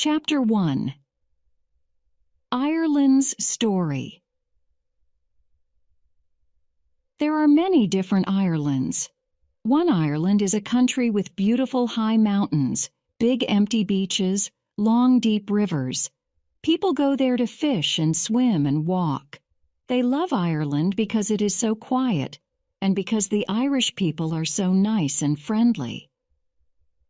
Chapter 1. Ireland's Story. There are many different Irelands. One Ireland is a country with beautiful high mountains, big empty beaches, long deep rivers. People go there to fish and swim and walk. They love Ireland because it is so quiet and because the Irish people are so nice and friendly.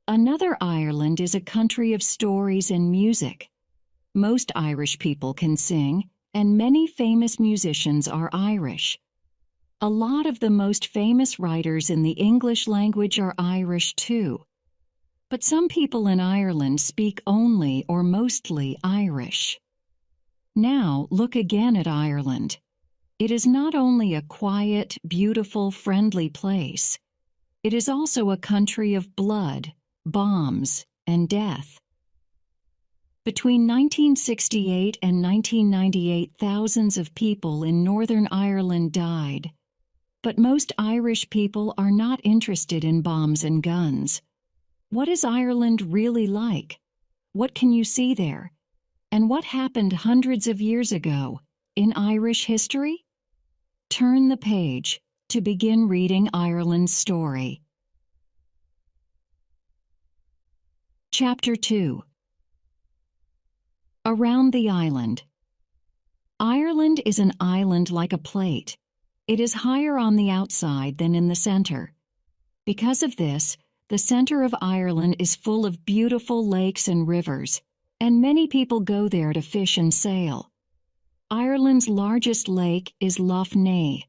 Another Ireland is a country of stories and music. Most Irish people can sing, and many famous musicians are Irish. A lot of the most famous writers in the English language are Irish too. But some people in Ireland speak only or mostly Irish. Now look again at Ireland. It is not only a quiet, beautiful, friendly place. It is also a country of blood, bombs, and death. Between 1968 and 1998, thousands of people in Northern Ireland died. But most Irish people are not interested in bombs and guns. What is Ireland really like? What can you see there? And what happened hundreds of years ago in Irish history? Turn the page to begin reading Ireland's story. Chapter 2. Around the Island. Ireland is an island like a plate. It is higher on the outside than in the center. Because of this, the center of Ireland is full of beautiful lakes and rivers, and many people go there to fish and sail. Ireland's largest lake is Lough Neagh.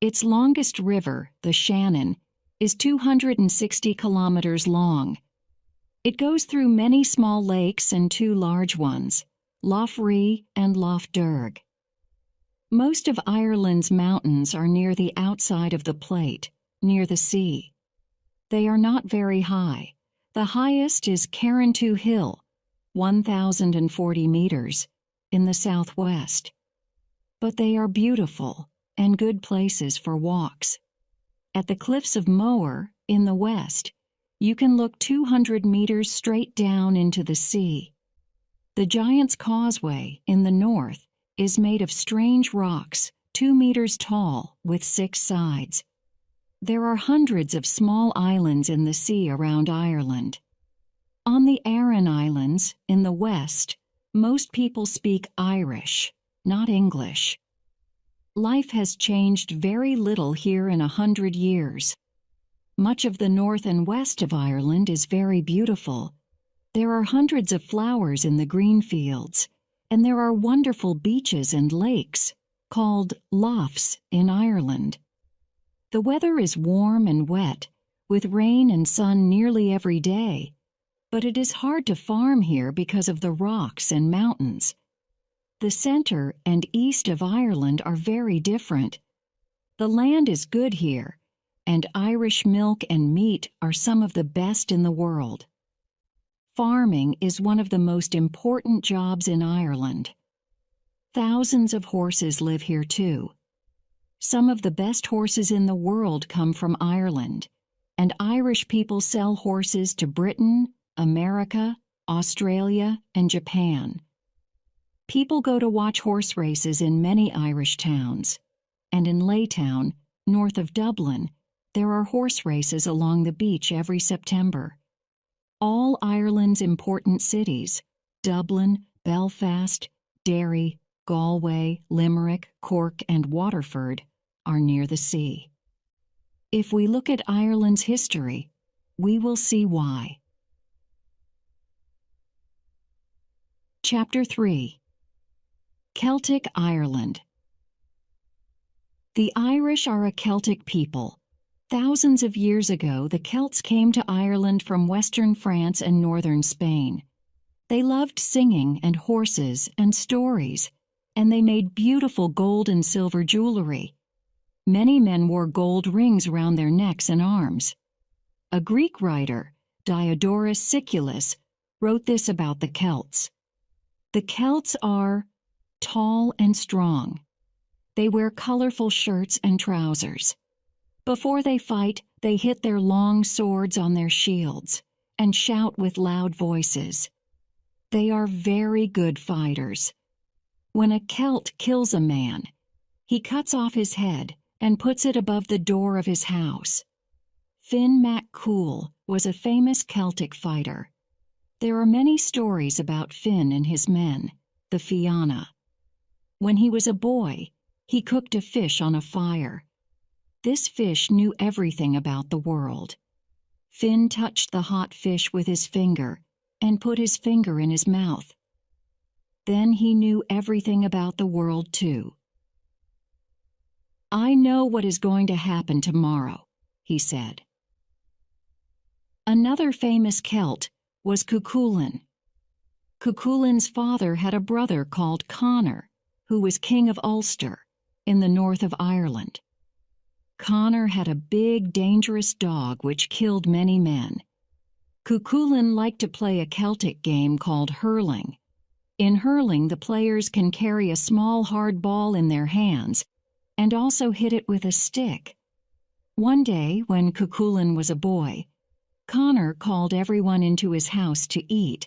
Its longest river, the Shannon, is 260 kilometers long. It goes through many small lakes and two large ones, Lough Ree and Lough Derg. Most of Ireland's mountains are near the outside of the plate, near the sea. They are not very high. The highest is Carrantoo Hill, 1,040 meters, in the southwest. But they are beautiful and good places for walks. At the cliffs of Moher, in the west, you can look 200 meters straight down into the sea. The Giant's Causeway, in the north, is made of strange rocks, 2 meters tall, with 6 sides. There are hundreds of small islands in the sea around Ireland. On the Aran Islands, in the west, most people speak Irish, not English. Life has changed very little here in 100 years. Much of the north and west of Ireland is very beautiful. There are hundreds of flowers in the green fields, and there are wonderful beaches and lakes, called loughs in Ireland. The weather is warm and wet, with rain and sun nearly every day, but it is hard to farm here because of the rocks and mountains. The center and east of Ireland are very different. The land is good here, and Irish milk and meat are some of the best in the world. Farming is one of the most important jobs in Ireland. Thousands of horses live here too. Some of the best horses in the world come from Ireland, and Irish people sell horses to Britain, America, Australia, and Japan. People go to watch horse races in many Irish towns, and in Laytown, north of Dublin, there are horse races along the beach every September. All Ireland's important cities, Dublin, Belfast, Derry, Galway, Limerick, Cork, and Waterford, are near the sea. If we look at Ireland's history, we will see why. Chapter 3. Celtic Ireland. The Irish are a Celtic people. Thousands of years ago, the Celts came to Ireland from western France and northern Spain. They loved singing and horses and stories, and they made beautiful gold and silver jewelry. Many men wore gold rings around their necks and arms. A Greek writer, Diodorus Siculus, wrote this about the Celts. The Celts are tall and strong. They wear colorful shirts and trousers. Before they fight, they hit their long swords on their shields and shout with loud voices. They are very good fighters. When a Celt kills a man, he cuts off his head and puts it above the door of his house. Finn mac Cool was a famous Celtic fighter. There are many stories about Finn and his men, the Fianna. When he was a boy, he cooked a fish on a fire. This fish knew everything about the world. Finn touched the hot fish with his finger and put his finger in his mouth. Then he knew everything about the world too. "I know what is going to happen tomorrow," he said. Another famous Celt was Cuchulainn. Cuchulainn's father had a brother called Connor, who was king of Ulster, in the north of Ireland. Connor had a big, dangerous dog which killed many men. Cuchulainn liked to play a Celtic game called hurling. In hurling, the players can carry a small hard ball in their hands and also hit it with a stick. One day, when Cuchulainn was a boy, Connor called everyone into his house to eat.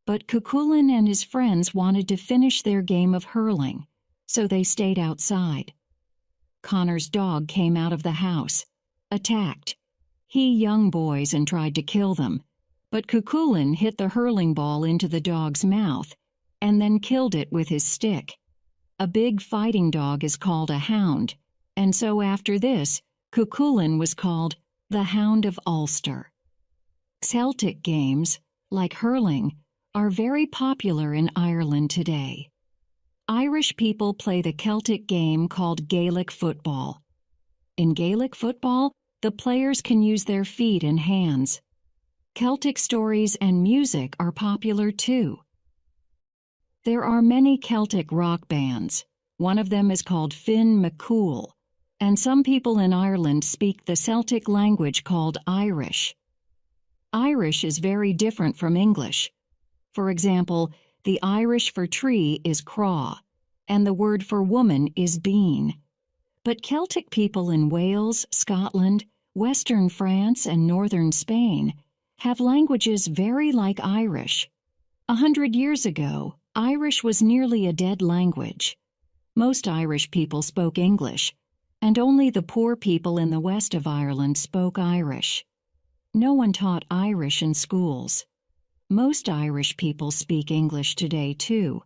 But Cuchulainn and his friends wanted to finish their game of hurling, so they stayed outside. Connor's dog came out of the house, attacked. He young boys and tried to kill them, but Cuchulainn hit the hurling ball into the dog's mouth and then killed it with his stick. A big fighting dog is called a hound, and so after this, Cuchulainn was called the Hound of Ulster. Celtic games, like hurling, are very popular in Ireland today. Irish people play the Celtic game called Gaelic football. In Gaelic football, the players can use their feet and hands. Celtic stories and music are popular too. There are many Celtic rock bands. One of them is called Finn mac Cool, and some people in Ireland speak the Celtic language called Irish. Irish is very different from English. For example, the Irish for tree is craw, and the word for woman is bean. But Celtic people in Wales, Scotland, Western France, and Northern Spain have languages very like Irish. 100 years ago, Irish was nearly a dead language. Most Irish people spoke English, and only the poor people in the west of Ireland spoke Irish. No one taught Irish in schools. Most Irish people speak English today too.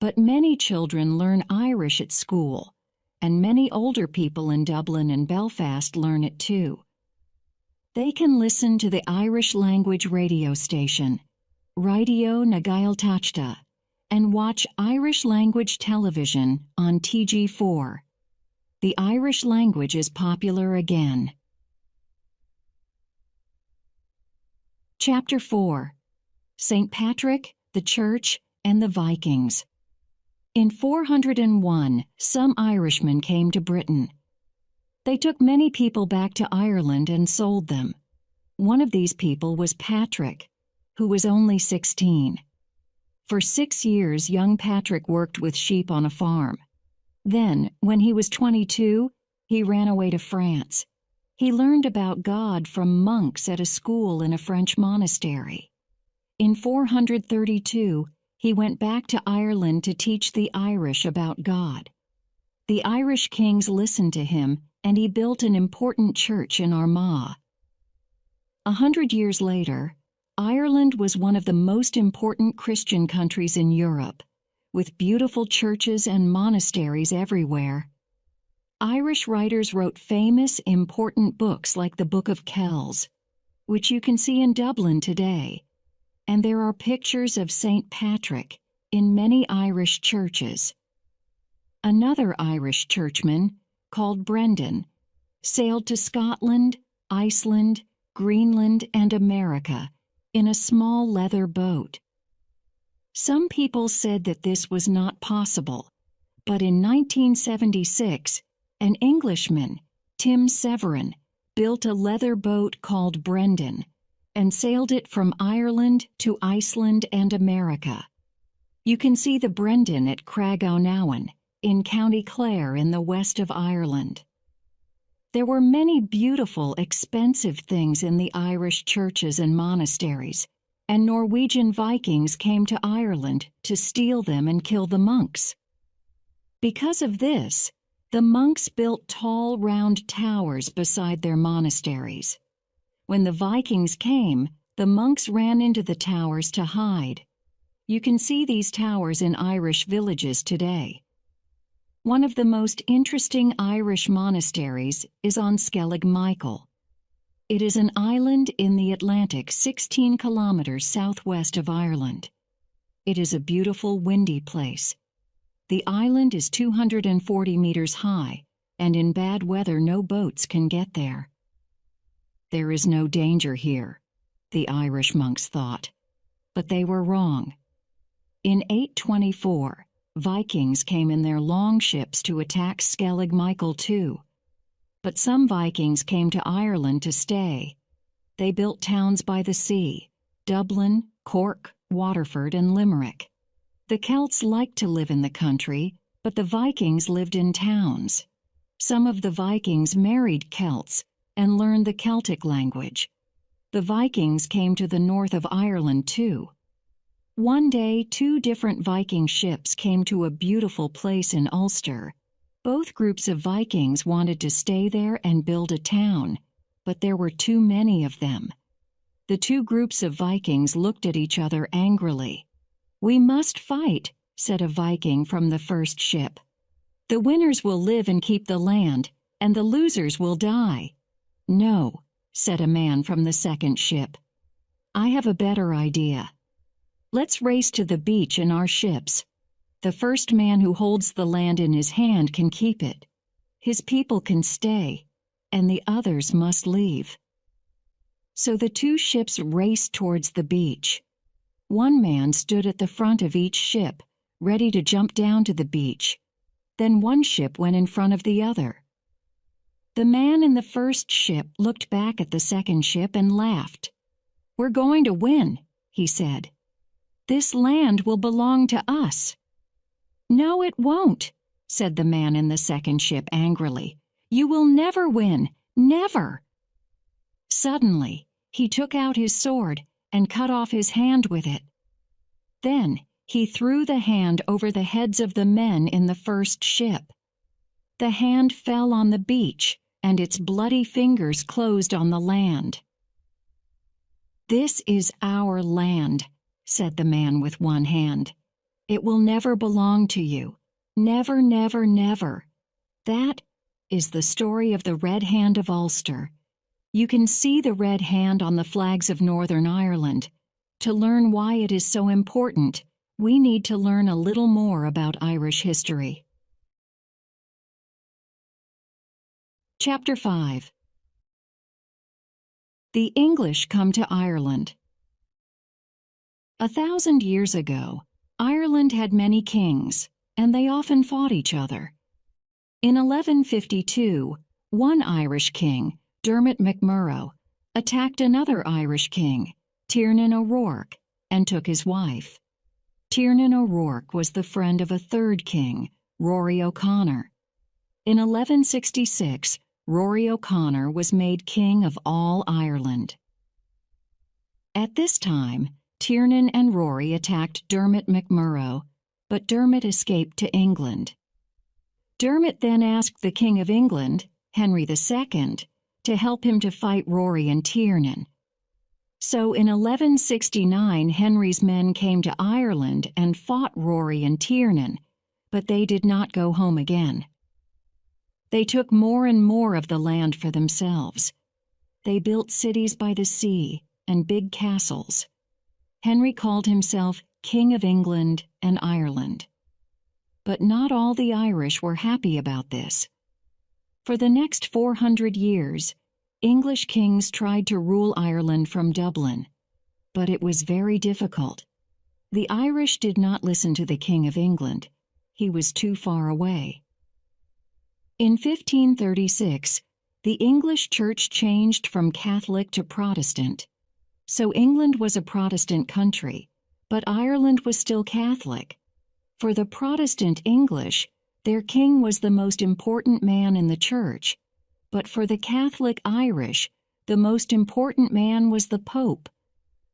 But many children learn Irish at school, and many older people in Dublin and Belfast learn it too. They can listen to the Irish language radio station, Radio na Gaeltachta, and watch Irish language television on TG4. The Irish language is popular again. Chapter 4. St. Patrick, the Church, and the Vikings. In 401, some Irishmen came to Britain. They took many people back to Ireland and sold them. One of these people was Patrick, who was only 16. For 6 years, young Patrick worked with sheep on a farm. Then, when he was 22, he ran away to France. He learned about God from monks at a school in a French monastery. In 432, he went back to Ireland to teach the Irish about God. The Irish kings listened to him, and he built an important church in Armagh. 100 years later, Ireland was one of the most important Christian countries in Europe, with beautiful churches and monasteries everywhere. Irish writers wrote famous, important books like the Book of Kells, which you can see in Dublin today, and there are pictures of St. Patrick in many Irish churches. Another Irish churchman, called Brendan, sailed to Scotland, Iceland, Greenland, and America in a small leather boat. Some people said that this was not possible, but in 1976, an Englishman, Tim Severin, built a leather boat called Brendan and sailed it from Ireland to Iceland and America. You can see the Brendan at Craigownawan in County Clare in the west of Ireland. There were many beautiful, expensive things in the Irish churches and monasteries, and Norwegian Vikings came to Ireland to steal them and kill the monks. Because of this, the monks built tall, round towers beside their monasteries. When the Vikings came, the monks ran into the towers to hide. You can see these towers in Irish villages today. One of the most interesting Irish monasteries is on Skellig Michael. It is an island in the Atlantic 16 kilometers southwest of Ireland. It is a beautiful, windy place. The island is 240 meters high, and in bad weather no boats can get there. There is no danger here, the Irish monks thought. But they were wrong. In 824, Vikings came in their longships to attack Skellig Michael too. But some Vikings came to Ireland to stay. They built towns by the sea: Dublin, Cork, Waterford, and Limerick. The Celts liked to live in the country, but the Vikings lived in towns. Some of the Vikings married Celts and learned the Celtic language. The Vikings came to the north of Ireland too. One day, 2 different Viking ships came to a beautiful place in Ulster. Both groups of Vikings wanted to stay there and build a town, but there were too many of them. The 2 groups of Vikings looked at each other angrily. "We must fight," said a Viking from the first ship. "The winners will live and keep the land, and the losers will die." "No," said a man from the second ship. "I have a better idea. Let's race to the beach in our ships. The first man who holds the land in his hand can keep it. His people can stay, and the others must leave." So the 2 ships raced towards the beach. One man stood at the front of each ship, ready to jump down to the beach. Then one ship went in front of the other. The man in the first ship looked back at the second ship and laughed. "We're going to win," he said. "This land will belong to us." "No, it won't," said the man in the second ship angrily. "You will never win, never." Suddenly, he took out his sword and cut off his hand with it. Then he threw the hand over the heads of the men in the first ship. The hand fell on the beach, and its bloody fingers closed on the land. "This is our land," said the man with one hand. "It will never belong to you. Never, never, never." That is the story of the Red Hand of Ulster. You can see the red hand on the flags of Northern Ireland. To learn why it is so important, we need to learn a little more about Irish history. Chapter 5. The English come to Ireland. 1,000 years ago, Ireland had many kings, and they often fought each other. In 1152, one Irish king, Dermot MacMurrough, attacked another Irish king, Tiernan O'Rourke, and took his wife. Tiernan O'Rourke was the friend of a third king, Rory O'Connor. In 1166, Rory O'Connor was made king of all Ireland. At this time, Tiernan and Rory attacked Dermot MacMurrough, but Dermot escaped to England. Dermot then asked the King of England, Henry II, to help him to fight Rory and Tiernan. So in 1169, Henry's men came to Ireland and fought Rory and Tiernan, but they did not go home again. They took more and more of the land for themselves. They built cities by the sea and big castles. Henry called himself King of England and Ireland. But not all the Irish were happy about this. For the next 400 years, English kings tried to rule Ireland from Dublin, but it was very difficult. The Irish did not listen to the King of England. He was too far away. In 1536, the English church changed from Catholic to Protestant. So England was a Protestant country, but Ireland was still Catholic. For the Protestant English, their king was the most important man in the church, but for the Catholic Irish, the most important man was the Pope.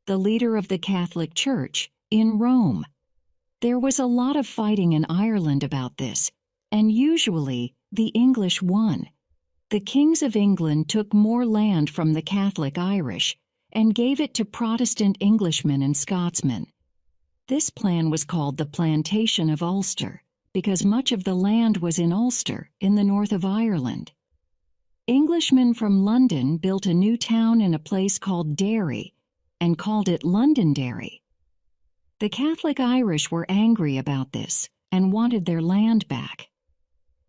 the leader of the Catholic Church, in Rome. There was a lot of fighting in Ireland about this, and usually the English won. The kings of England took more land from the Catholic Irish and gave it to Protestant Englishmen and Scotsmen. This plan was called the Plantation of Ulster, because much of the land was in Ulster, in the north of Ireland. Englishmen from London built a new town in a place called Derry and called it Londonderry. The Catholic Irish were angry about this and wanted their land back.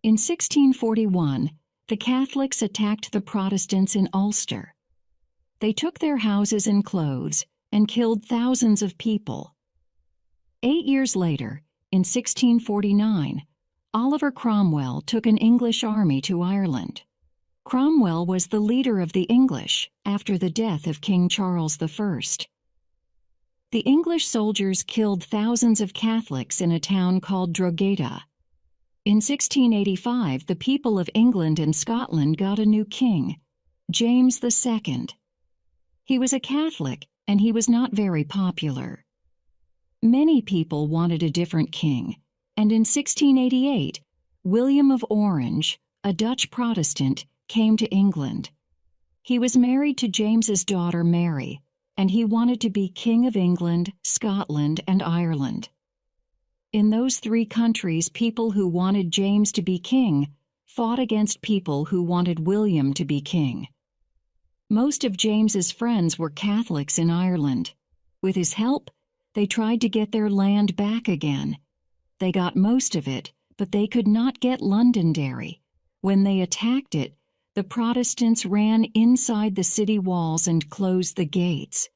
In 1641, the Catholics attacked the Protestants in Ulster. They took their houses and clothes and killed thousands of people. 8 years later, in 1649, Oliver Cromwell took an English army to Ireland. Cromwell was the leader of the English after the death of King Charles I. The English soldiers killed thousands of Catholics in a town called Drogheda. In 1685, the people of England and Scotland got a new king, James II. He was a Catholic, and he was not very popular. Many people wanted a different king, and in 1688, William of Orange, a Dutch Protestant, came to England. He was married to James's daughter Mary, and he wanted to be King of England, Scotland, and Ireland. In those three countries, people who wanted James to be king fought against people who wanted William to be king. Most of James's friends were Catholics in Ireland. With his help, they tried to get their land back again. They got most of it, but they could not get Londonderry. When they attacked it, the Protestants ran inside the city walls and closed the gates.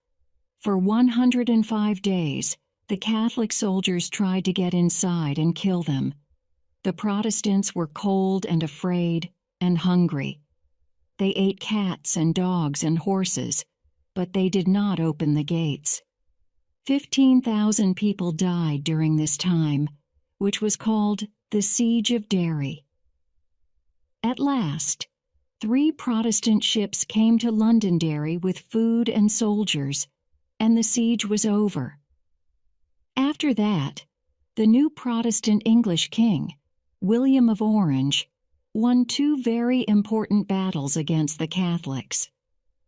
For 105 days, the Catholic soldiers tried to get inside and kill them. The Protestants were cold and afraid and hungry. They ate cats and dogs and horses, but they did not open the gates. 15,000 people died during this time, which was called the Siege of Derry. At last, 3 Protestant ships came to Londonderry with food and soldiers, and the siege was over. After that, the new Protestant English king, William of Orange, won 2 very important battles against the Catholics: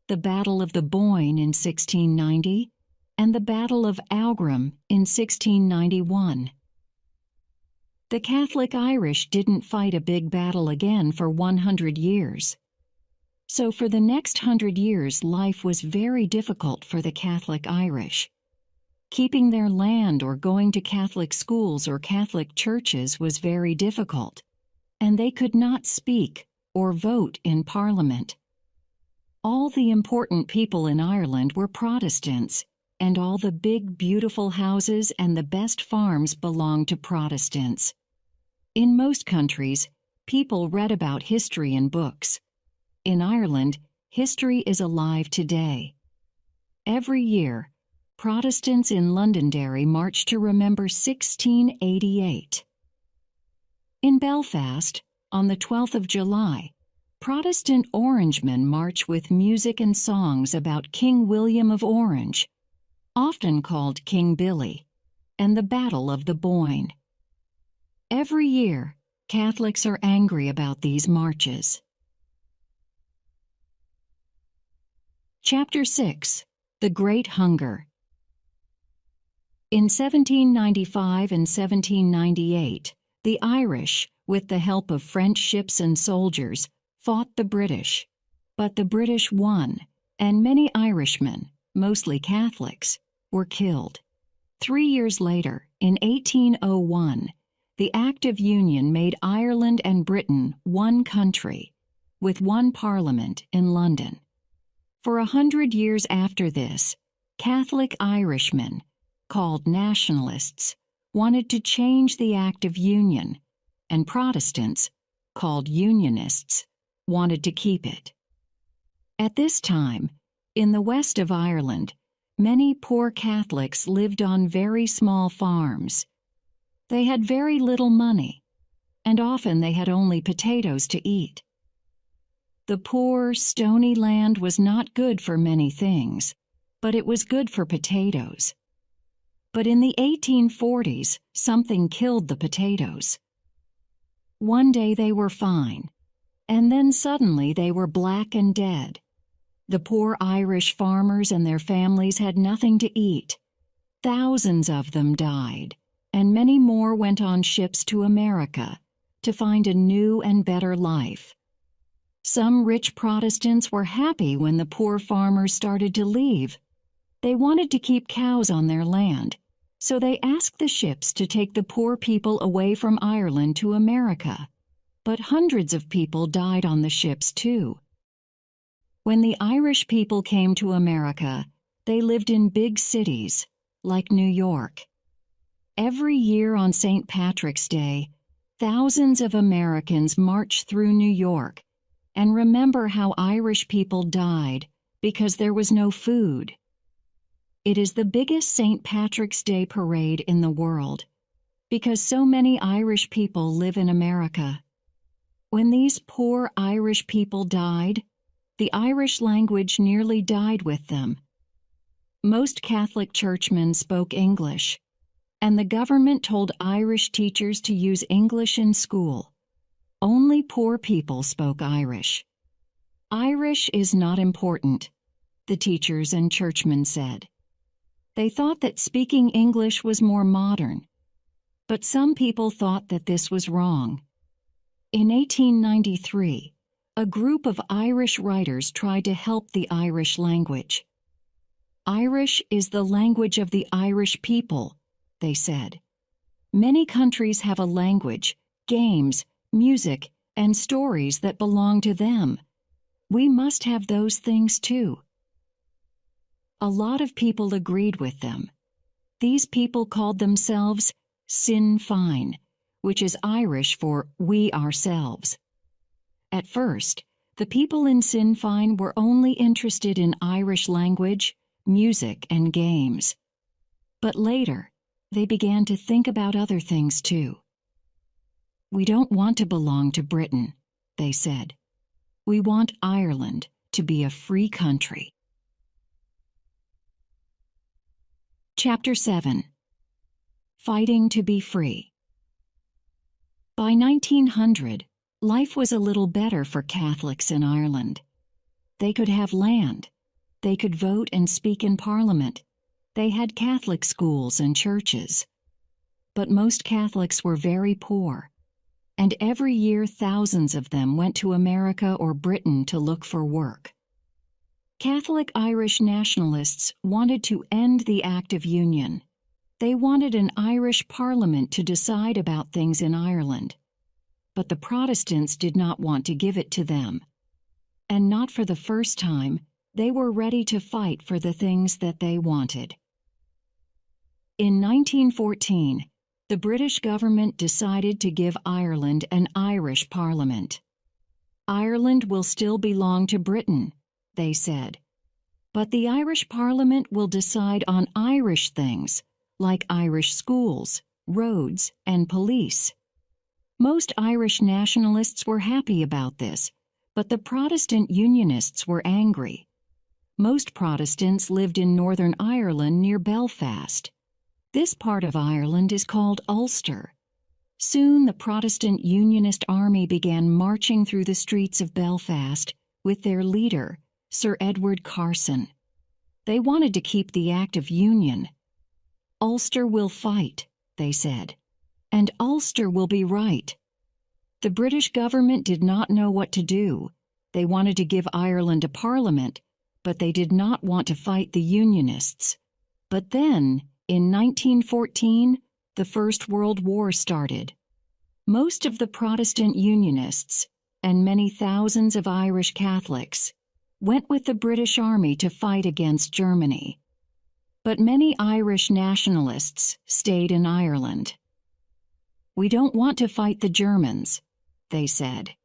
the Battle of the Boyne in 1690 and the Battle of Aughrim in 1691. The Catholic Irish didn't fight a big battle again for 100 years. So for the next 100 years, life was very difficult for the Catholic Irish. Keeping their land or going to Catholic schools or Catholic churches was very difficult, and they could not speak or vote in Parliament. All the important people in Ireland were Protestants, and all the big, beautiful houses and the best farms belonged to Protestants. In most countries, people read about history in books. In Ireland, history is alive today. Every year, Protestants in Londonderry march to remember 1688. In Belfast, on the 12th of July, Protestant Orangemen march with music and songs about King William of Orange, often called King Billy, and the Battle of the Boyne. Every year, Catholics are angry about these marches. Chapter 6: The Great Hunger. In 1795 and 1798, the Irish, with the help of French ships and soldiers, fought the British. But the British won, and many Irishmen, mostly Catholics, were killed. 3 years later, in 1801, the Act of Union made Ireland and Britain one country, with one parliament in London. For 100 years after this, Catholic Irishmen, called nationalists, wanted to change the Act of Union, and Protestants, called unionists, wanted to keep it. At this time, in the west of Ireland, many poor Catholics lived on very small farms. They had very little money, and often they had only potatoes to eat. The poor, stony land was not good for many things, but it was good for potatoes. But in the 1840s, something killed the potatoes. One day they were fine, and then suddenly they were black and dead. The poor Irish farmers and their families had nothing to eat. Thousands of them died, and many more went on ships to America to find a new and better life. Some rich Protestants were happy when the poor farmers started to leave. They wanted to keep cows on their land, so they asked the ships to take the poor people away from Ireland to America. But hundreds of people died on the ships too. When the Irish people came to America, they lived in big cities, like New York. Every year on St. Patrick's Day, thousands of Americans march through New York and remember how Irish people died because there was no food. It is the biggest St. Patrick's Day parade in the world because so many Irish people live in America. When these poor Irish people died, the Irish language nearly died with them. Most Catholic churchmen spoke English, and the government told Irish teachers to use English in school. Only poor people spoke Irish. Irish is not important, the teachers and churchmen said. They thought that speaking English was more modern, but some people thought that this was wrong. In 1893, a group of Irish writers tried to help the Irish language. Irish is the language of the Irish people, they said. Many countries have a language, games, music, and stories that belong to them. We must have those things too. A lot of people agreed with them. These people called themselves Sinn Féin, which is Irish for we ourselves. At first, the people in Sinn Féin were only interested in Irish language, music, and games. But later, they began to think about other things too. We don't want to belong to Britain, they said. We want Ireland to be a free country. Chapter 7. Fighting to be free. By 1900, life was a little better for Catholics in Ireland. They could have land. They could vote and speak in Parliament. They had Catholic schools and churches. But most Catholics were very poor, and every year thousands of them went to America or Britain to look for work. Catholic Irish nationalists wanted to end the Act of Union. They wanted an Irish Parliament to decide about things in Ireland. But the Protestants did not want to give it to them. And not for the first time, they were ready to fight for the things that they wanted. In 1914, the British government decided to give Ireland an Irish Parliament. Ireland will still belong to Britain, they said. But the Irish Parliament will decide on Irish things, like Irish schools, roads, and police. Most Irish nationalists were happy about this, but the Protestant Unionists were angry. Most Protestants lived in Northern Ireland near Belfast. This part of Ireland is called Ulster. Soon the Protestant Unionist army began marching through the streets of Belfast with their leader, Sir Edward Carson. They wanted to keep the Act of Union. Ulster will fight, they said, and Ulster will be right. The British government did not know what to do. They wanted to give Ireland a parliament, but they did not want to fight the Unionists. But then, in 1914, the First World War started. Most of the Protestant Unionists, and many thousands of Irish Catholics, went with the British Army to fight against Germany. But many Irish nationalists stayed in Ireland. We don't want to fight the Germans, they said.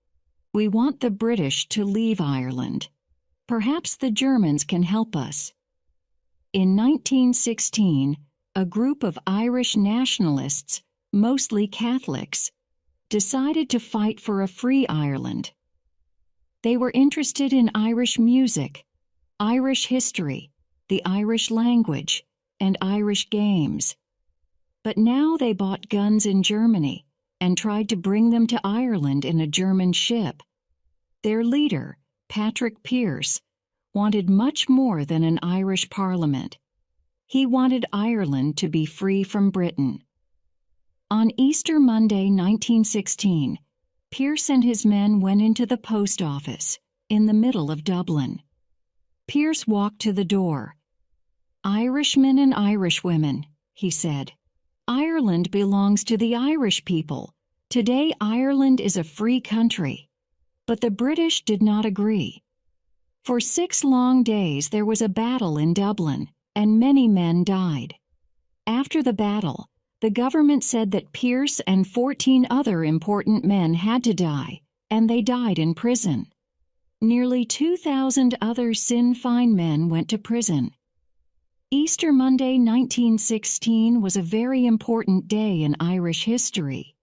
We want the British to leave Ireland. Perhaps the Germans can help us. In 1916, a group of Irish nationalists, mostly Catholics, decided to fight for a free Ireland. They were interested in Irish music, Irish history, the Irish language, and Irish games. But now they bought guns in Germany and tried to bring them to Ireland in a German ship. Their leader, Patrick Pearse, wanted much more than an Irish parliament. He wanted Ireland to be free from Britain. On Easter Monday, 1916, Pearse and his men went into the post office in the middle of Dublin. Pearse walked to the door. "Irishmen and Irishwomen," he said, "Ireland belongs to the Irish people. Today Ireland is a free country." But the British did not agree. For 6 long days there was a battle in Dublin, and many men died. After the battle, the government said that Pearse and 14 other important men had to die, and they died in prison. Nearly 2,000 other Sinn Féin men went to prison. Easter Monday 1916 was a very important day in Irish history.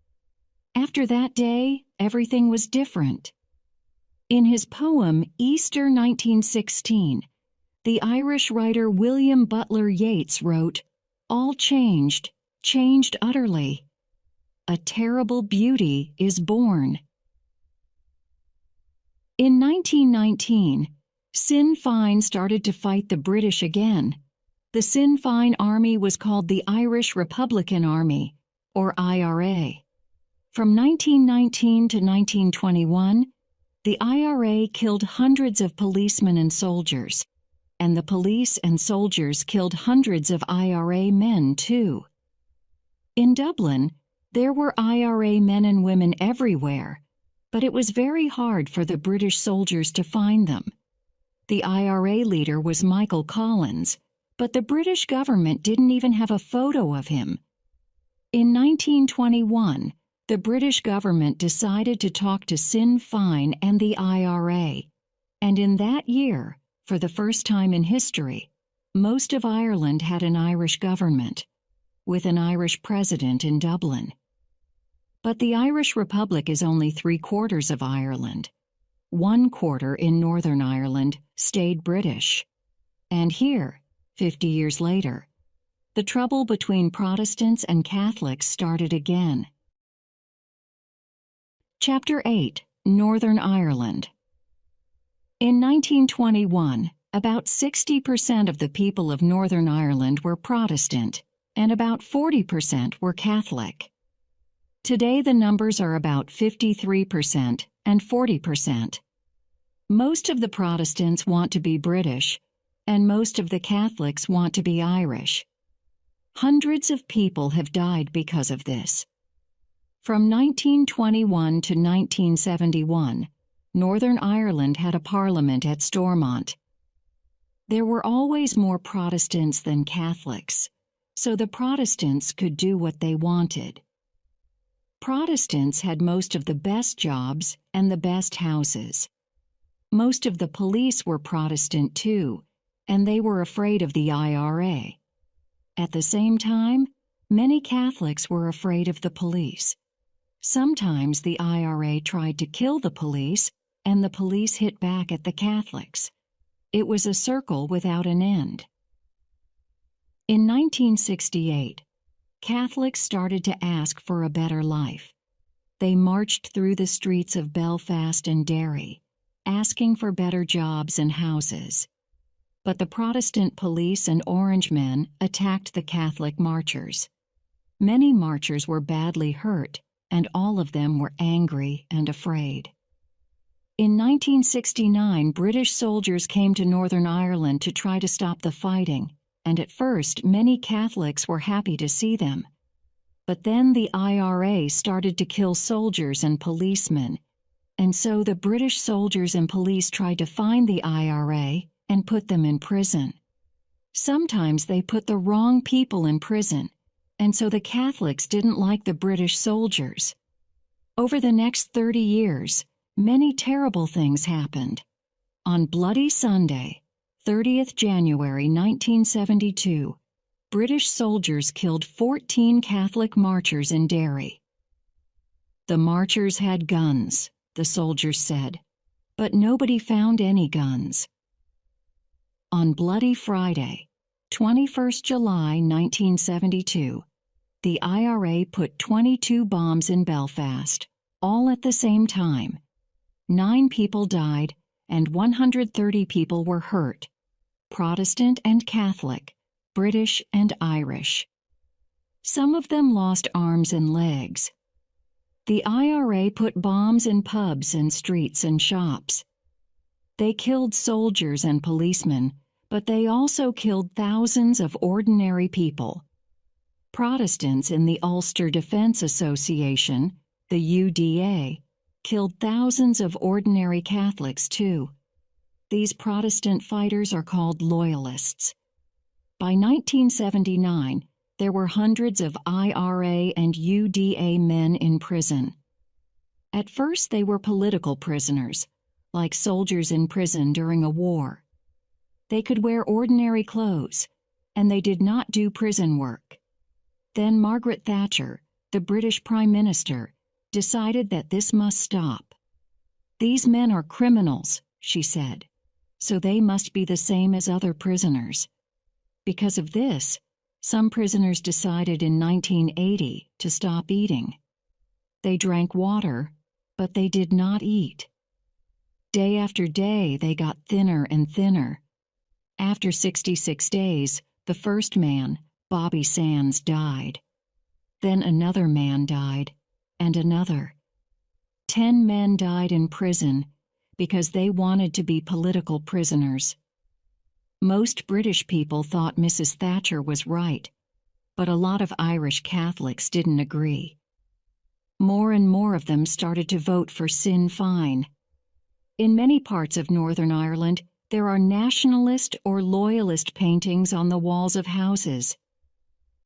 After that day, everything was different. In his poem Easter 1916, the Irish writer William Butler Yeats wrote, "All changed, changed utterly. A terrible beauty is born." In 1919, Sinn Féin started to fight the British again. The Sinn Féin army was called the Irish Republican Army, or IRA. From 1919 to 1921, the IRA killed hundreds of policemen and soldiers, and the police and soldiers killed hundreds of IRA men too. In Dublin, there were IRA men and women everywhere, but it was very hard for the British soldiers to find them. The IRA leader was Michael Collins, but the British government didn't even have a photo of him. In 1921, the British government decided to talk to Sinn Féin and the IRA, and in that year, for the first time in history, most of Ireland had an Irish government, with an Irish president in Dublin. But the Irish Republic is only 3/4 of Ireland. 1/4 in Northern Ireland stayed British. And here, 50 years later, the trouble between Protestants and Catholics started again. Chapter 8: Northern Ireland. In 1921, about 60% of the people of Northern Ireland were Protestant, and about 40% were Catholic. Today the numbers are about 53% and 40%. Most of the Protestants want to be British, and most of the Catholics want to be Irish. Hundreds of people have died because of this. From 1921 to 1971, Northern Ireland had a parliament at Stormont. There were always more Protestants than Catholics, so the Protestants could do what they wanted. Protestants had most of the best jobs and the best houses. Most of the police were Protestant too, and they were afraid of the IRA. At the same time, many Catholics were afraid of the police. Sometimes the IRA tried to kill the police, and the police hit back at the Catholics. It was a circle without an end. In 1968, Catholics started to ask for a better life. They marched through the streets of Belfast and Derry, asking for better jobs and houses. But the Protestant police and Orangemen attacked the Catholic marchers. Many marchers were badly hurt, and all of them were angry and afraid. In 1969, British soldiers came to Northern Ireland to try to stop the fighting, and at first many Catholics were happy to see them. But then the IRA started to kill soldiers and policemen, and so the British soldiers and police tried to find the IRA and put them in prison. Sometimes they put the wrong people in prison, and so the Catholics didn't like the British soldiers. Over the next 30 years, many terrible things happened. On Bloody Sunday, 30th January 1972, British soldiers killed 14 Catholic marchers in Derry. The marchers had guns, the soldiers said, but nobody found any guns. On Bloody Friday, 21st July 1972, the IRA put 22 bombs in Belfast, all at the same time. 9 people died and 130 people were hurt, Protestant and Catholic, British and Irish. Some of them lost arms and legs. The IRA put bombs in pubs and streets and shops. They killed soldiers and policemen, but they also killed thousands of ordinary people. Protestants in the Ulster Defence Association, the UDA, killed thousands of ordinary Catholics too. These Protestant fighters are called Loyalists. By 1979, there were hundreds of IRA and UDA men in prison. At first, they were political prisoners, like soldiers in prison during a war. They could wear ordinary clothes, and they did not do prison work. Then Margaret Thatcher, the British Prime Minister, decided that this must stop. "These men are criminals," she said, "so they must be the same as other prisoners." Because of this, some prisoners decided in 1980 to stop eating. They drank water, but they did not eat. Day after day, they got thinner and thinner. After 66 days, the first man, Bobby Sands, died. Then another man died, and another. 10 men died in prison because they wanted to be political prisoners. Most British people thought Mrs. Thatcher was right, but a lot of Irish Catholics didn't agree. More and more of them started to vote for Sinn Féin. In many parts of Northern Ireland, there are nationalist or loyalist paintings on the walls of houses.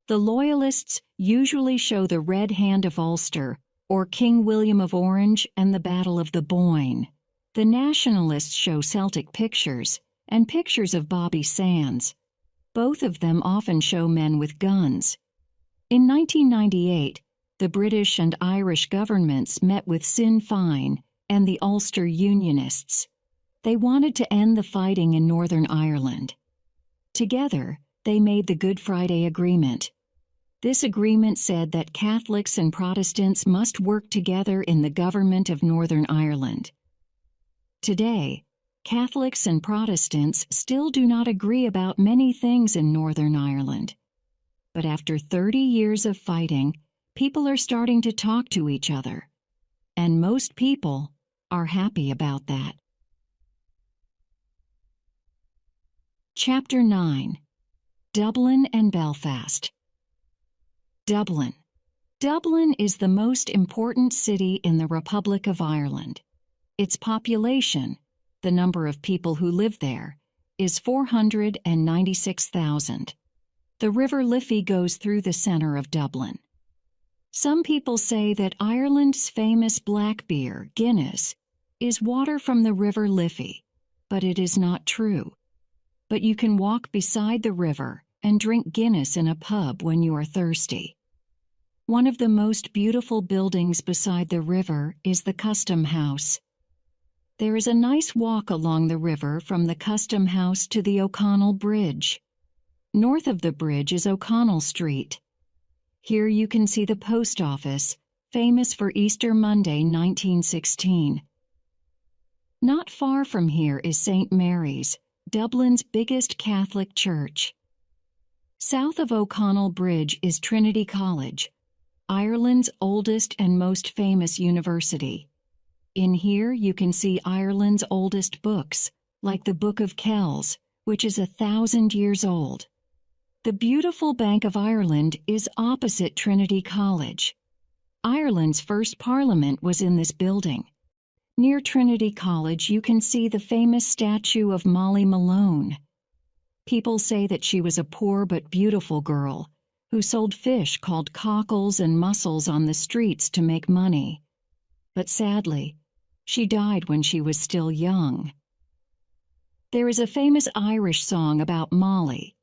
The Loyalists usually show the Red Hand of Ulster or King William of Orange and the Battle of the Boyne. The Nationalists show Celtic pictures and pictures of Bobby Sands. Both of them often show men with guns. In 1998, the British and Irish governments met with Sinn Féin and the Ulster Unionists. They wanted to end the fighting in Northern Ireland. Together, they made the Good Friday Agreement. This agreement said that Catholics and Protestants must work together in the government of Northern Ireland. Today, Catholics and Protestants still do not agree about many things in Northern Ireland. But after 30 years of fighting, people are starting to talk to each other. And most people are happy about that. Chapter 9. Dublin and Belfast. Dublin. Dublin is the most important city in the Republic of Ireland. Its population, the number of people who live there, is 496,000. The River Liffey goes through the center of Dublin. Some people say that Ireland's famous black beer, Guinness, is water from the River Liffey, but it is not true. But you can walk beside the river and drink Guinness in a pub when you are thirsty. One of the most beautiful buildings beside the river is the Custom House. There is a nice walk along the river from the Custom House to the O'Connell Bridge. North of the bridge is O'Connell Street. Here you can see the post office, famous for Easter Monday 1916. Not far from here is St. Mary's, Dublin's biggest Catholic church. South of O'Connell Bridge is Trinity College, Ireland's oldest and most famous university. In here you can see Ireland's oldest books, like the Book of Kells, which is 1,000 years old. The beautiful Bank of Ireland is opposite Trinity College. Ireland's first parliament was in this building. Near Trinity College you can see the famous statue of Molly Malone. People say that she was a poor but beautiful girl who sold fish called cockles and mussels on the streets to make money. But sadly, she died when she was still young. There is a famous Irish song about Molly.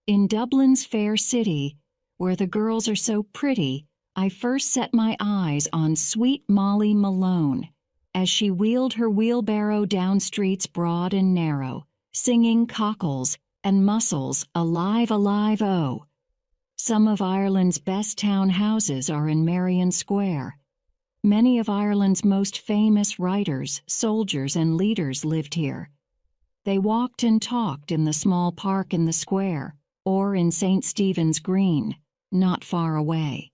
In Dublin's fair city, where the girls are so pretty, I first set my eyes on sweet Molly Malone, as she wheeled her wheelbarrow down streets broad and narrow, singing cockles and mussels alive, alive, oh. Some of Ireland's best town houses are in Merrion Square. Many of Ireland's most famous writers, soldiers, and leaders lived here. They walked and talked in the small park in the square, or in St. Stephen's Green, not far away.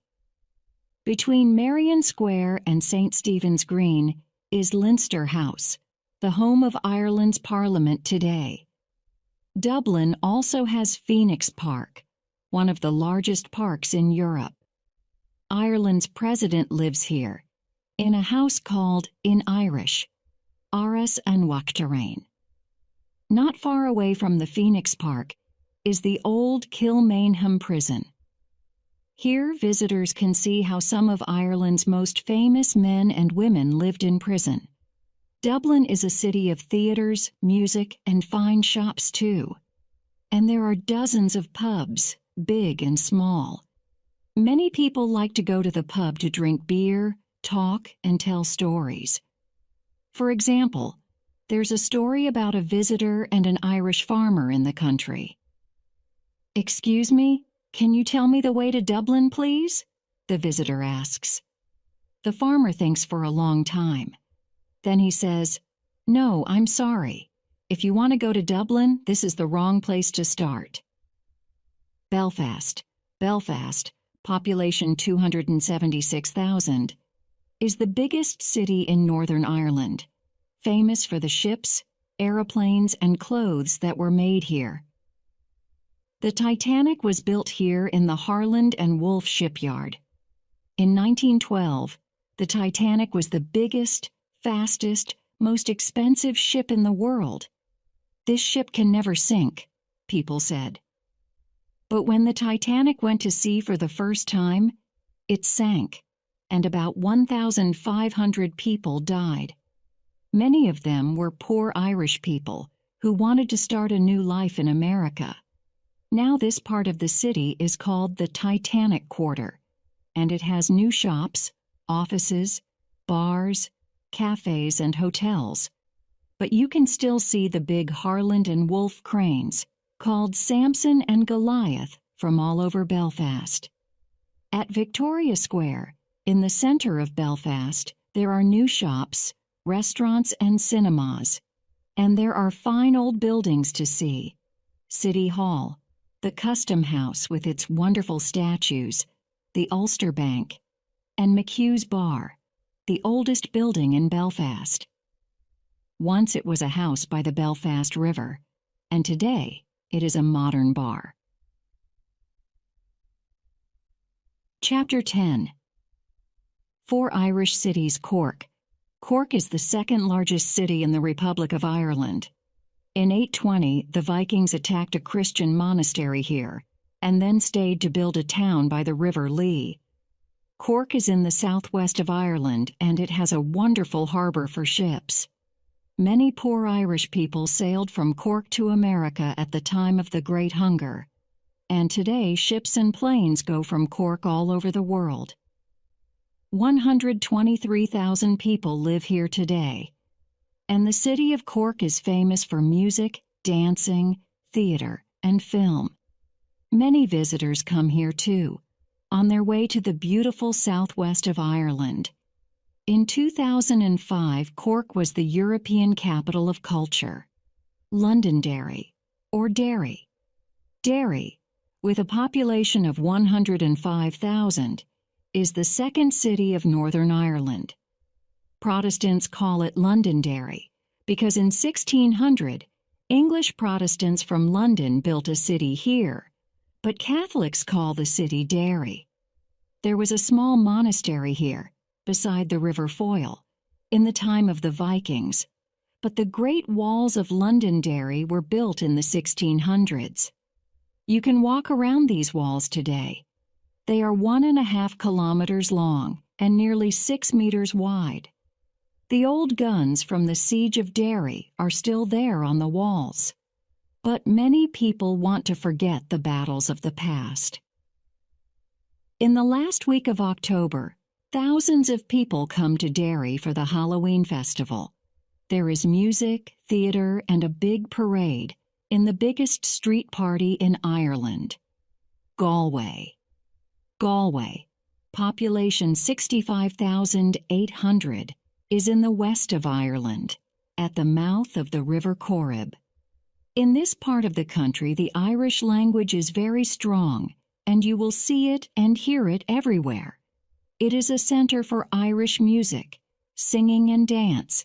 Between Merrion Square and St. Stephen's Green is Leinster House, the home of Ireland's Parliament today. Dublin also has Phoenix Park, one of the largest parks in Europe. Ireland's president lives here, in a house called, in Irish, Áras an Uachtaráin. Not far away from the Phoenix Park is the old Kilmainham Prison. Here, visitors can see how some of Ireland's most famous men and women lived in prison. Dublin is a city of theaters, music, and fine shops too. And there are dozens of pubs, big and small. Many people like to go to the pub to drink beer, talk, and tell stories. For example, there's a story about a visitor and an Irish farmer in the country. "Excuse me, can you tell me the way to Dublin, please?" the visitor asks. The farmer thinks for a long time. Then he says, "No, I'm sorry. If you want to go to Dublin, this is the wrong place to start." Belfast, population 276,000, is the biggest city in Northern Ireland, famous for the ships, aeroplanes, and clothes that were made here. The Titanic was built here in the Harland and Wolff shipyard. In 1912, the Titanic was the biggest, fastest, most expensive ship in the world. "This ship can never sink," people said. But when the Titanic went to sea for the first time, it sank, and about 1,500 people died. Many of them were poor Irish people who wanted to start a new life in America. Now this part of the city is called the Titanic Quarter, and it has new shops, offices, bars, cafes, and hotels. But you can still see the big Harland and Wolff cranes, called Samson and Goliath, from all over Belfast. At Victoria Square, in the center of Belfast, there are new shops, restaurants, and cinemas. And there are fine old buildings to see. City Hall, the Custom House with its wonderful statues, the Ulster Bank, and McHugh's Bar, the oldest building in Belfast. Once it was a house by the Belfast River, and today it is a modern bar. Chapter 10. 4 Irish cities. Cork. Cork is the second largest city in the Republic of Ireland. In 820, the Vikings attacked a Christian monastery here, and then stayed to build a town by the River Lee. Cork is in the southwest of Ireland, and it has a wonderful harbor for ships. Many poor Irish people sailed from Cork to America at the time of the Great Hunger, and today ships and planes go from Cork all over the world. 123,000 people live here today, and the city of Cork is famous for music, dancing, theater, and film. Many visitors come here too, on their way to the beautiful southwest of Ireland. In 2005, Cork was the European Capital of Culture. Londonderry, or Derry. Derry, with a population of 105,000, is the second city of Northern Ireland. Protestants call it Londonderry because in 1600, English Protestants from London built a city here, but Catholics call the city Derry. There was a small monastery here, beside the River Foyle, in the time of the Vikings, but the great walls of Londonderry were built in the 1600s. You can walk around these walls today. They are 1.5 kilometers long and nearly 6 meters wide. The old guns from the Siege of Derry are still there on the walls. But many people want to forget the battles of the past. In the last week of October, thousands of people come to Derry for the Halloween festival. There is music, theater, and a big parade in the biggest street party in Ireland. Galway. Galway, population 65,800, is in the west of Ireland, at the mouth of the River Corrib. In this part of the country, the Irish language is very strong, and you will see it and hear it everywhere. It is a center for Irish music, singing and dance,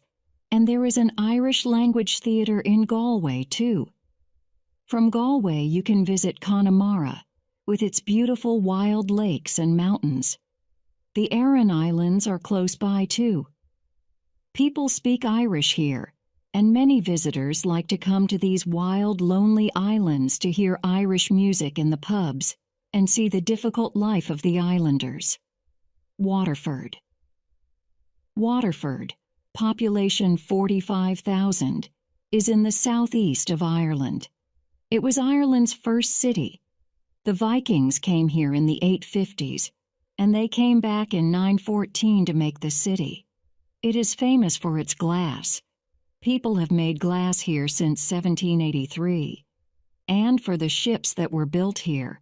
and there is an Irish language theater in Galway, too. From Galway, you can visit Connemara, with its beautiful wild lakes and mountains. The Aran Islands are close by, too. People speak Irish here, and many visitors like to come to these wild, lonely islands to hear Irish music in the pubs and see the difficult life of the islanders. Waterford. Waterford, population 45,000, is in the southeast of Ireland. It was Ireland's first city. The Vikings came here in the 850s, and they came back in 914 to make the city. It is famous for its glass. People have made glass here since 1783, and for the ships that were built here.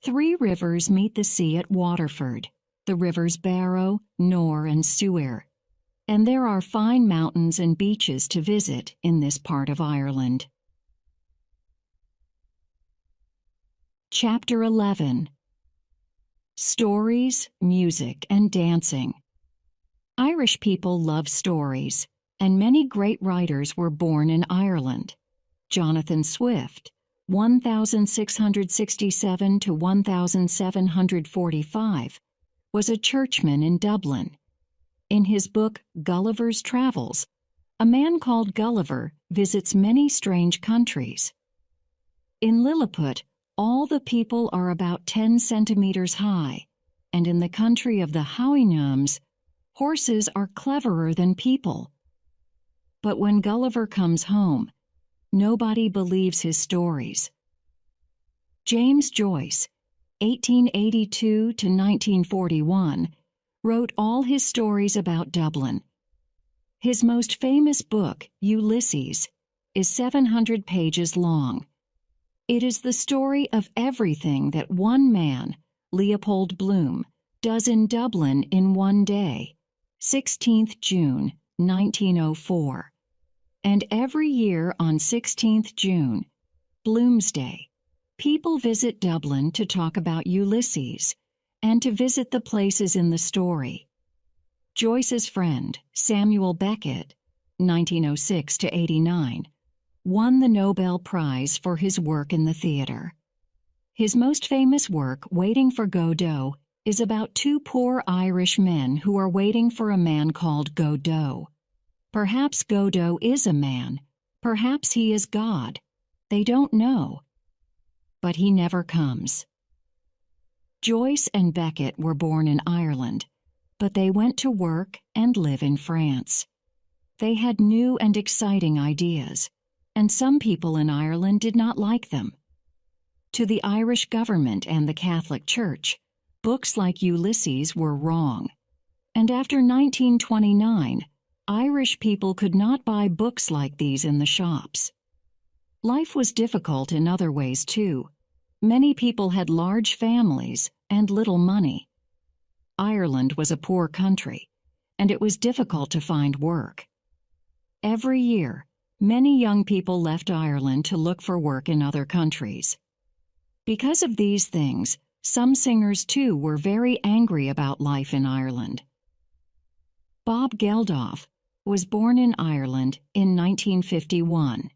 3 rivers meet the sea at Waterford, the rivers Barrow, Nore, and Suir, and there are fine mountains and beaches to visit in this part of Ireland. Chapter 11. Stories, Music, and Dancing. Irish people love stories, and many great writers were born in Ireland. Jonathan Swift, 1667 to 1745, was a churchman in Dublin. In his book Gulliver's Travels, a man called Gulliver visits many strange countries. In Lilliput, all the people are about 10 centimeters high, and in the country of the Houyhnhnms, horses are cleverer than people. But when Gulliver comes home, nobody believes his stories. James Joyce, 1882 to 1941, wrote all his stories about Dublin. His most famous book, Ulysses, is 700 pages long. It is the story of everything that one man, Leopold Bloom, does in Dublin in one day, 16th June, 1904. And every year on 16th June, Bloomsday, people visit Dublin to talk about Ulysses and to visit the places in the story. Joyce's friend, Samuel Beckett, 1906 to 89, won the Nobel Prize for his work in the theater. His most famous work, Waiting for Godot, is about 2 poor Irish men who are waiting for a man called Godot. Perhaps Godot is a man. Perhaps he is God. They don't know. But he never comes. Joyce and Beckett were born in Ireland, but they went to work and live in France. They had new and exciting ideas, and some people in Ireland did not like them. To the Irish government and the Catholic Church, books like Ulysses were wrong. And after 1929, Irish people could not buy books like these in the shops. Life was difficult in other ways, too. Many people had large families and little money. Ireland was a poor country, and it was difficult to find work. Every year, many young people left Ireland to look for work in other countries. Because of these things, some singers, too, were very angry about life in Ireland. Bob Geldof was born in Ireland in 1951.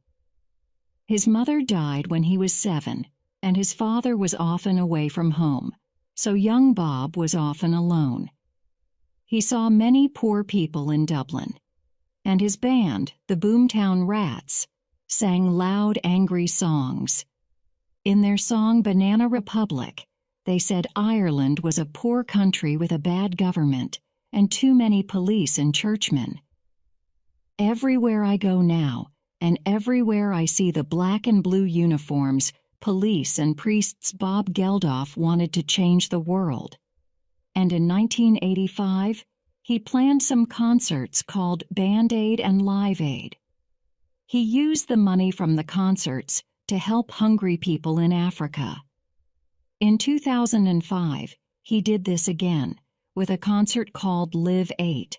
His mother died when he was 7, and his father was often away from home, so young Bob was often alone. He saw many poor people in Dublin, and his band, the Boomtown Rats, sang loud, angry songs. In their song Banana Republic, they said Ireland was a poor country with a bad government and too many police and churchmen. Everywhere I go now, and everywhere I see the black and blue uniforms, police and priests, Bob Geldof wanted to change the world. And in 1985, he planned some concerts called Band Aid and Live Aid. He used the money from the concerts to help hungry people in Africa. In 2005, he did this again with a concert called Live 8.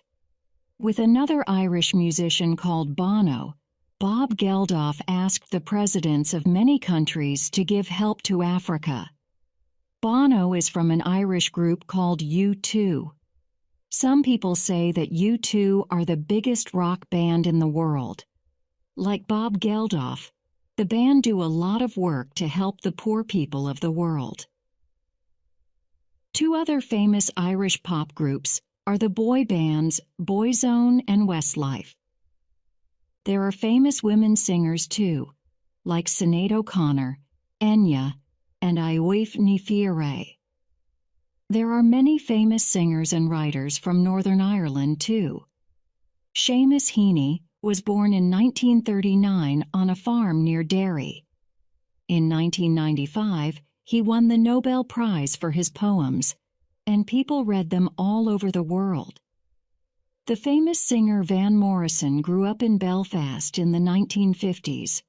With another Irish musician called Bono, Bob Geldof asked the presidents of many countries to give help to Africa. Bono is from an Irish group called U2. Some people say that U2 are the biggest rock band in the world. Like Bob Geldof, the band do a lot of work to help the poor people of the world. Two other famous Irish pop groups are the boy bands Boyzone and Westlife. There are famous women singers too, like Sinead O'Connor, Enya, and Aoife Ní Fiare. There are many famous singers and writers from Northern Ireland too. Seamus Heaney was born in 1939 on a farm near Derry. In 1995, he won the Nobel Prize for his poems, and people read them all over the world. The famous singer Van Morrison grew up in Belfast in the 1950s.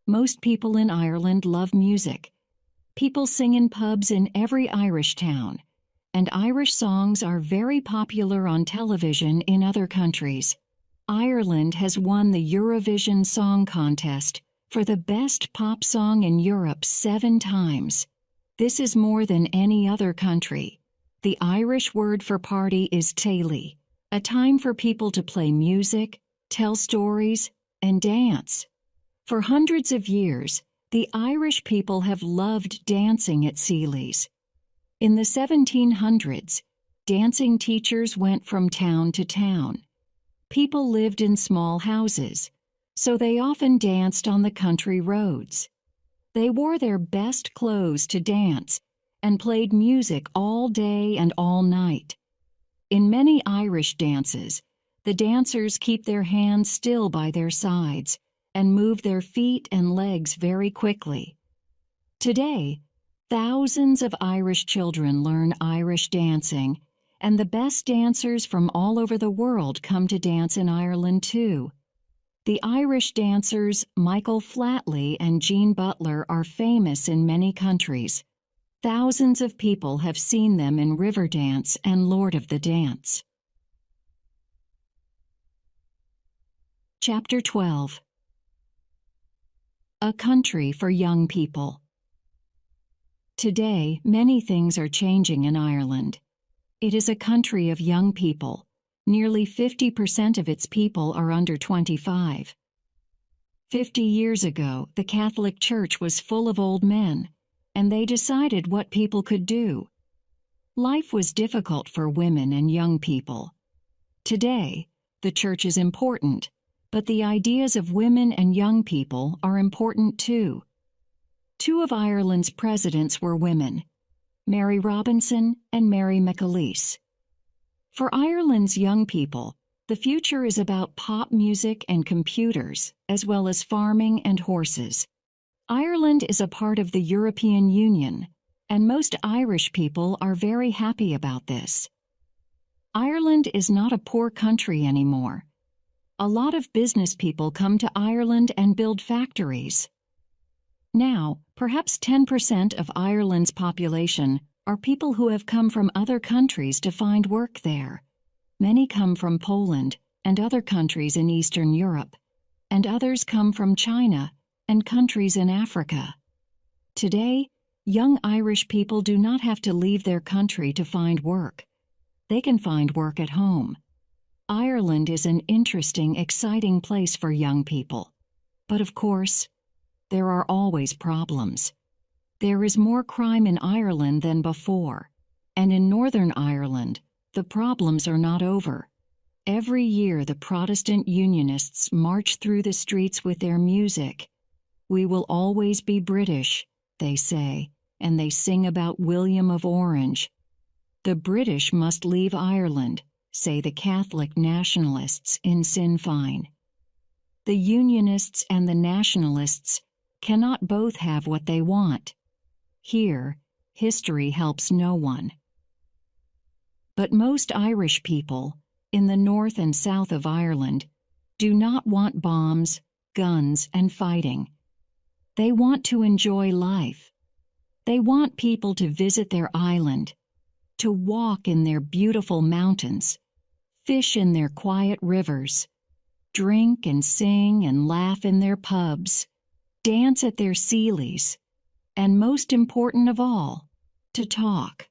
Most people in Ireland love music. People sing in pubs in every Irish town, and Irish songs are very popular on television in other countries. Ireland has won the Eurovision Song Contest for the best pop song in Europe 7 times. This is more than any other country. The Irish word for party is tailí, a time for people to play music, tell stories, and dance. For hundreds of years, the Irish people have loved dancing at Sealy's. In the 1700s, dancing teachers went from town to town. People lived in small houses, so they often danced on the country roads. They wore their best clothes to dance and played music all day and all night. In many Irish dances, the dancers keep their hands still by their sides and move their feet and legs very quickly. Today, thousands of Irish children learn Irish dancing, and the best dancers from all over the world come to dance in Ireland too. The Irish dancers Michael Flatley and Jean Butler are famous in many countries. Thousands of people have seen them in Riverdance and Lord of the Dance. Chapter 12. A Country for Young People. Today, many things are changing in Ireland. It is a country of young people. Nearly 50% of its people are under 25. 50 years ago, the Catholic Church was full of old men, and they decided what people could do. Life was difficult for women and young people. Today, the church is important, but the ideas of women and young people are important too. 2 of Ireland's presidents were women, Mary Robinson and Mary McAleese. For Ireland's young people, the future is about pop music and computers, as well as farming and horses. Ireland is a part of the European Union, and most Irish people are very happy about this. Ireland is not a poor country anymore. A lot of business people come to Ireland and build factories. Now, perhaps 10% of Ireland's population are people who have come from other countries to find work there. Many come from Poland and other countries in Eastern Europe, and others come from China and countries in Africa. Today, young Irish people do not have to leave their country to find work. They can find work at home. Ireland is an interesting, exciting place for young people. But of course, there are always problems. There is more crime in Ireland than before, and in Northern Ireland, the problems are not over. Every year, the Protestant Unionists march through the streets with their music. "We will always be British," they say, and they sing about William of Orange. "The British must leave Ireland," say the Catholic nationalists in Sinn Féin. The Unionists and the nationalists cannot both have what they want. Here, history helps no one. But most Irish people, in the north and south of Ireland do not want bombs, guns, and fighting. They want to enjoy life. They want people to visit their island, to walk in their beautiful mountains, fish in their quiet rivers, drink and sing and laugh in their pubs, dance at their sealies, and most important of all, to talk.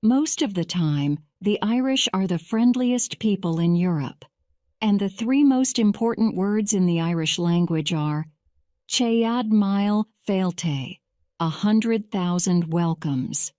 Most of the time, the Irish are the friendliest people in Europe, and the three most important words in the Irish language are Céad Mile Failte, 100,000 welcomes.